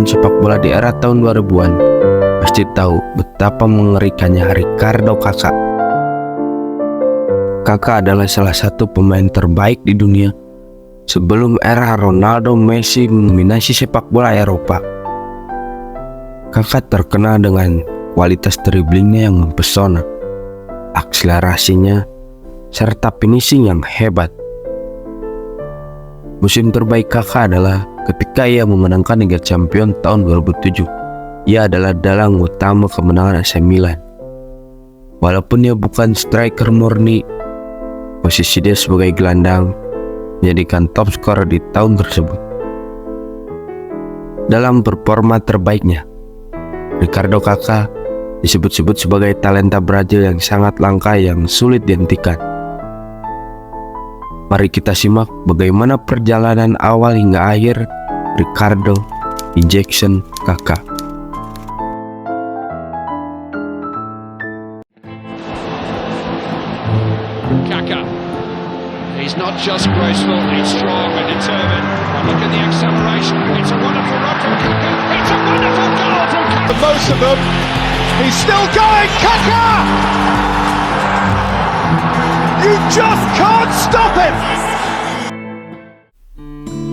menonton sepak bola di era tahun 2000-an pasti tahu betapa mengerikannya Ricardo Kakak. Kakak adalah salah satu pemain terbaik di dunia sebelum era Ronaldo Messi mendominasi sepak bola Eropa. Kakak terkenal dengan kualitas driblingnya yang mempesona, akselerasinya, serta finishing yang hebat. Musim terbaik Kakak adalah ketika ia memenangkan Liga Champions tahun 2007. Ia adalah dalang utama kemenangan AC Milan. Walaupun ia bukan striker murni, posisi dia sebagai gelandang menjadikan top skor di tahun tersebut. Dalam performa terbaiknya, Ricardo Kakak disebut-sebut sebagai talenta Brazil yang sangat langka yang sulit dihentikan. Mari kita simak bagaimana perjalanan awal hingga akhir Ricardo Jackson Kakak. Kaká. He's not just graceful, he's strong and determined. And look at the acceleration. It's a wonderful run from Kaká. It's a wonderful goal from Kaká. The most of them. He's still going. Kaká! You just can't stop him.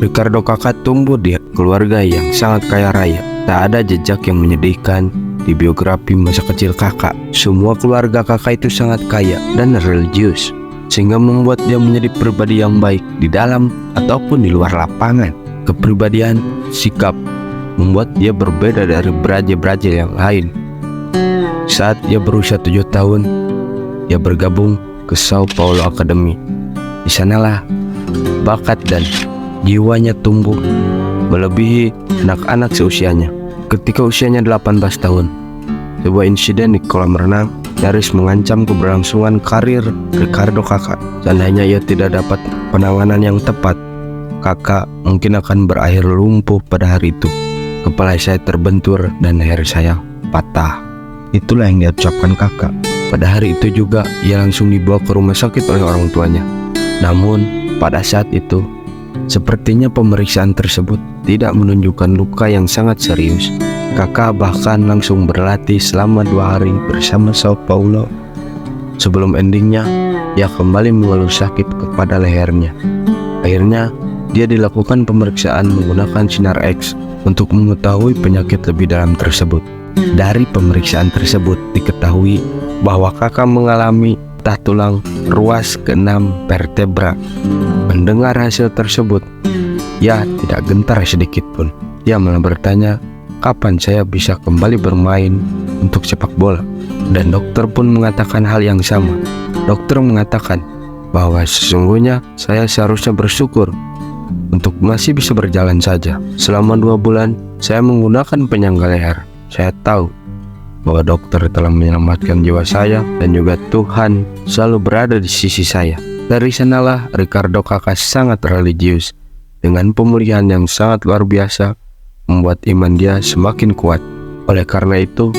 Ricardo Kakak tumbuh di keluarga yang sangat kaya raya. Tak ada jejak yang menyedihkan di biografi masa kecil Kakak. Semua keluarga Kakak itu sangat kaya dan religius, sehingga membuat dia menjadi pribadi yang baik di dalam ataupun di luar lapangan. Kepribadian, sikap membuat dia berbeda dari Brazil yang lain. Saat dia berusia 7 tahun, dia bergabung ke Sao Paulo Academy. Di sanalah bakat dan jiwanya tumbuh melebihi anak-anak seusianya. Ketika usianya 18 tahun, sebuah insiden di kolam renang nyaris mengancam keberlangsungan karir Ricardo Kakak. Seandainya ia tidak dapat penanganan yang tepat, Kakak mungkin akan berakhir lumpuh pada hari itu. Kepala saya terbentur dan leher saya patah. Itulah yang diucapkan Kakak. Pada hari itu juga ia langsung dibawa ke rumah sakit oleh orang tuanya. Namun pada saat itu sepertinya pemeriksaan tersebut tidak menunjukkan luka yang sangat serius. Kakak bahkan langsung berlatih selama 2 hari bersama Sao Paulo. Sebelum endingnya, ia kembali mengeluh sakit kepada lehernya. Akhirnya, dia dilakukan pemeriksaan menggunakan sinar X untuk mengetahui penyakit lebih dalam tersebut. Dari pemeriksaan tersebut diketahui bahwa Kakak mengalami patah tulang ruas ke-6 vertebra. Mendengar hasil tersebut, ia tidak gentar sedikit pun. Ia malah bertanya, kapan saya bisa kembali bermain untuk sepak bola? Dan dokter pun mengatakan hal yang sama. Dokter mengatakan bahwa sesungguhnya saya seharusnya bersyukur untuk masih bisa berjalan saja. Selama 2 bulan saya menggunakan penyangga leher. Saya tahu bahwa dokter telah menyelamatkan jiwa saya dan juga Tuhan selalu berada di sisi saya. Dari sanalah Ricardo Kakak sangat religius. Dengan pemulihan yang sangat luar biasa membuat iman dia semakin kuat. Oleh karena itu,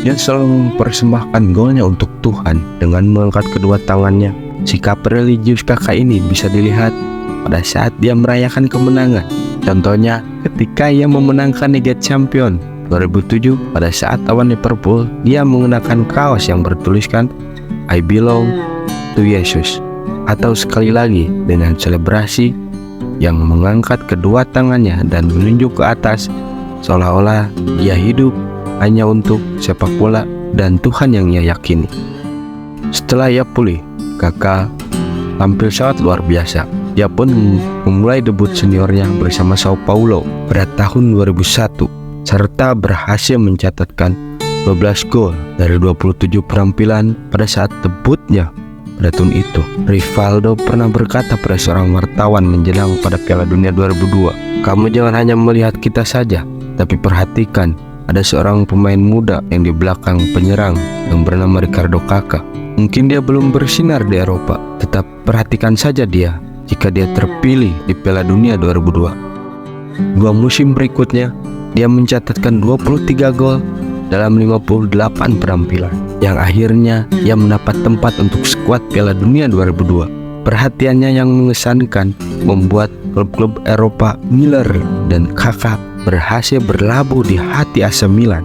dia selalu mempersembahkan golnya untuk Tuhan dengan mengangkat kedua tangannya. Sikap religius Kakak ini bisa dilihat pada saat dia merayakan kemenangan. Contohnya ketika ia memenangkan Liga Champions 2007 pada saat lawan Liverpool, dia mengenakan kaos yang bertuliskan I belong to Jesus. Atau sekali lagi dengan selebrasi yang mengangkat kedua tangannya dan menunjuk ke atas, seolah-olah dia hidup hanya untuk sepak bola dan Tuhan yang ia yakini. Setelah ia pulih, Kakak tampil sangat luar biasa. Dia pun memulai debut seniornya bersama Sao Paulo pada tahun 2001, serta berhasil mencatatkan 12 gol dari 27 penampilan pada saat debutnya pada tahun itu. Rivaldo pernah berkata pada seorang wartawan menjelang pada Piala Dunia 2002, "Kamu jangan hanya melihat kita saja, tapi perhatikan ada seorang pemain muda yang di belakang penyerang yang bernama Ricardo Kakak. Mungkin dia belum bersinar di Eropa, tetap perhatikan saja dia jika dia terpilih di Piala Dunia 2002. 2 musim berikutnya, dia mencatatkan 23 gol dalam 58 penampilan, yang akhirnya ia mendapat tempat untuk skuad Piala Dunia 2002. Perhatiannya yang mengesankan membuat klub-klub Eropa Miller dan Kakak berhasil berlabuh di hati AC Milan.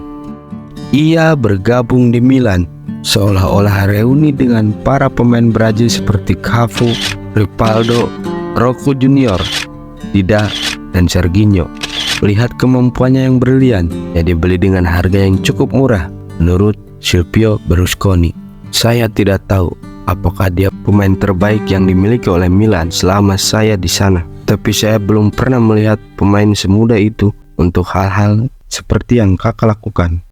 Ia bergabung di Milan seolah-olah reuni dengan para pemain Brazil seperti Cafu, Rivaldo, Rocco Junior, Dida, dan Serginho. Melihat kemampuannya yang brilian, ia dibeli dengan harga yang cukup murah menurut Silvio Berlusconi. Saya tidak tahu apakah dia pemain terbaik yang dimiliki oleh Milan selama saya di sana, tapi saya belum pernah melihat pemain semuda itu untuk hal-hal seperti yang Kakak lakukan.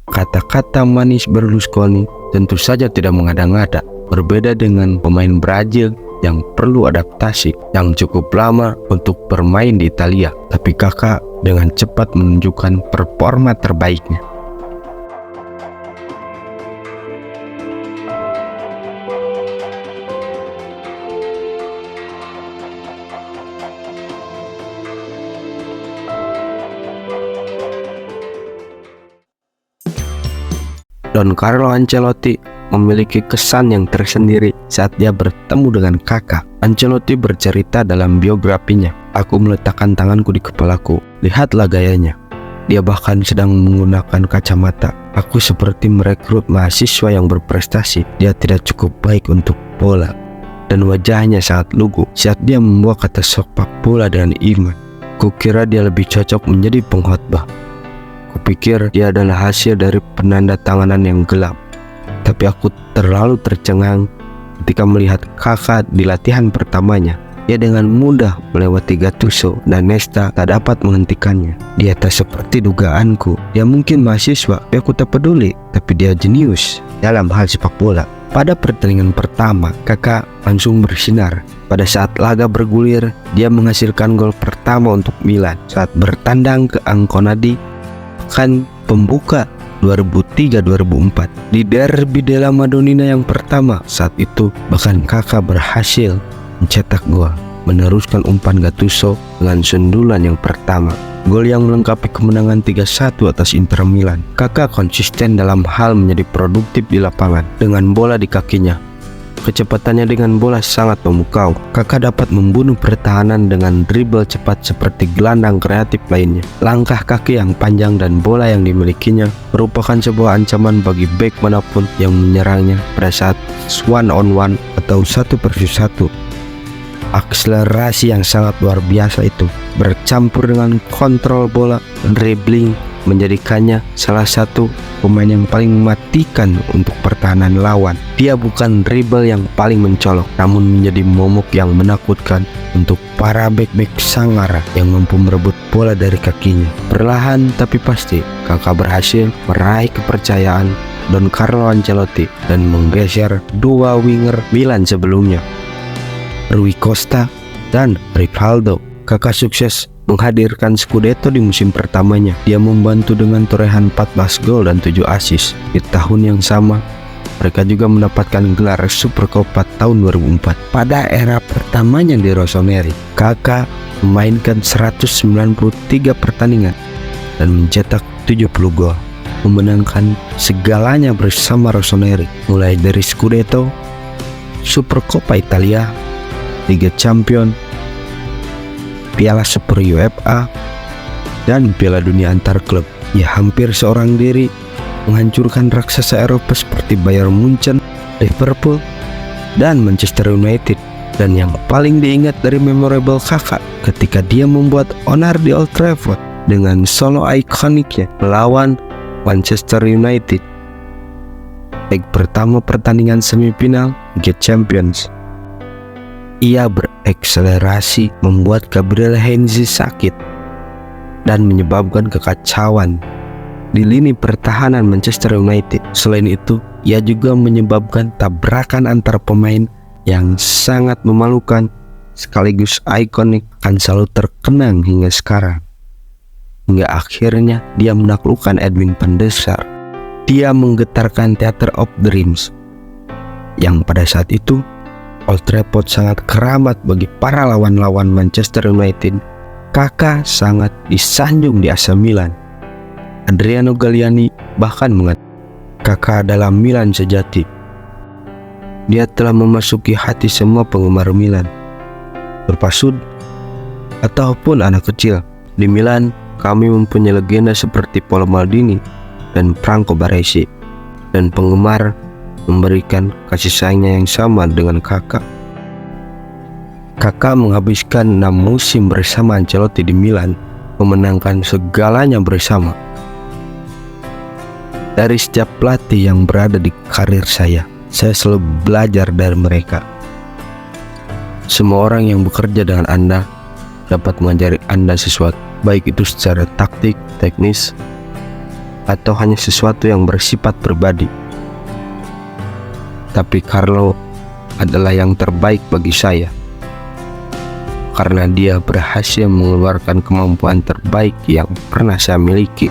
Kata-kata manis Berlusconi tentu saja tidak mengada-ngada, berbeda dengan pemain Brazil yang perlu adaptasi yang cukup lama untuk bermain di Italia, tapi Kakak dengan cepat menunjukkan performa terbaiknya. Don Carlo Ancelotti memiliki kesan yang tersendiri saat dia bertemu dengan Kakak. Ancelotti bercerita dalam biografinya, "Aku meletakkan tanganku di kepalaku, lihatlah gayanya. Dia bahkan sedang menggunakan kacamata. Aku seperti merekrut mahasiswa yang berprestasi. Dia tidak cukup baik untuk bola." Dan wajahnya sangat lugu saat dia membawa kata sepak bola dengan iman. Kukira dia lebih cocok menjadi pengkhotbah. Kupikir dia adalah hasil dari penanda tanganan yang gelap. Tapi aku terlalu tercengang ketika melihat Kakak di latihan pertamanya. Ia dengan mudah melewati Gattuso dan Nesta, tak dapat menghentikannya. Dia tak seperti dugaanku. Dia mungkin mahasiswa, tapi aku tak peduli. Tapi dia jenius dalam hal sepak bola. Pada pertandingan pertama, Kakak langsung bersinar. Pada saat laga bergulir, dia menghasilkan gol pertama untuk Milan saat bertandang ke Anconadi, kan pembuka 2003-2004 di Derby della Madonnina yang pertama. Saat itu bahkan Kakak berhasil mencetak gol, meneruskan umpan Gattuso dengan sundulan yang pertama. Gol yang melengkapi kemenangan 3-1 atas Inter Milan. Kakak konsisten dalam hal menjadi produktif di lapangan dengan bola di kakinya. Kecepatannya dengan bola sangat memukau. Kakak dapat membunuh pertahanan dengan dribble cepat seperti gelandang kreatif lainnya. Langkah kaki yang panjang dan bola yang dimilikinya merupakan sebuah ancaman bagi bek manapun yang menyerangnya pada saat one on one atau 1-1. Akselerasi yang sangat luar biasa itu bercampur dengan kontrol bola, dribbling, menjadikannya salah satu pemain yang paling mematikan untuk pertahanan lawan. Dia bukan dribble yang paling mencolok, namun menjadi momok yang menakutkan untuk para bek-bek sangar yang mampu merebut bola dari kakinya. Perlahan tapi pasti, Kakak berhasil meraih kepercayaan Don Carlo Ancelotti dan menggeser dua winger Milan sebelumnya, Rui Costa dan Rivaldo. Kakak sukses menghadirkan Scudetto di musim pertamanya. Dia membantu dengan torehan 14 gol dan 7 assist. Di tahun yang sama, mereka juga mendapatkan gelar Supercoppa tahun 2004. Pada era pertamanya di Rossoneri, Kakak memainkan 193 pertandingan dan mencetak 70 gol, memenangkan segalanya bersama Rossoneri, mulai dari Scudetto, Supercoppa Italia, Liga Champions, Piala Super UEFA, dan Piala Dunia antar klub. Ia hampir seorang diri menghancurkan raksasa Eropa seperti Bayern Munchen, Liverpool, dan Manchester United. Dan yang paling diingat dari memorable Kakak ketika dia membuat onar di Old Trafford dengan solo ikoniknya melawan Manchester United, leg pertama pertandingan semifinal Liga Champions. Ia berakselerasi membuat Gabriel Heinze sakit dan menyebabkan kekacauan di lini pertahanan Manchester United. Selain itu, ia juga menyebabkan tabrakan antar pemain yang sangat memalukan sekaligus ikonik, akan selalu terkenang hingga sekarang. Hingga akhirnya dia menaklukkan Edwin van der Sar. Dia menggetarkan Theater of Dreams yang pada saat itu Old Trafford sangat keramat bagi para lawan-lawan Manchester United. Kakak sangat disanjung di AC Milan. Adriano Galliani bahkan mengatakan Kakak adalah Milan sejati. Dia telah memasuki hati semua penggemar Milan, berpasut ataupun anak kecil. Di Milan, Kami mempunyai legenda seperti Paolo Maldini dan Franco Baresi, dan penggemar memberikan kasih sayangnya yang sama dengan Kakak. Kakak menghabiskan 6 musim bersama Ancelotti di Milan, memenangkan segalanya bersama. Dari setiap pelatih yang berada di karir saya selalu belajar dari mereka. Semua orang yang bekerja dengan Anda dapat mengajari Anda sesuatu, baik itu secara taktik, teknis, atau hanya sesuatu yang bersifat pribadi. Tapi Carlo adalah yang terbaik bagi saya, karena dia berhasil mengeluarkan kemampuan terbaik yang pernah saya miliki.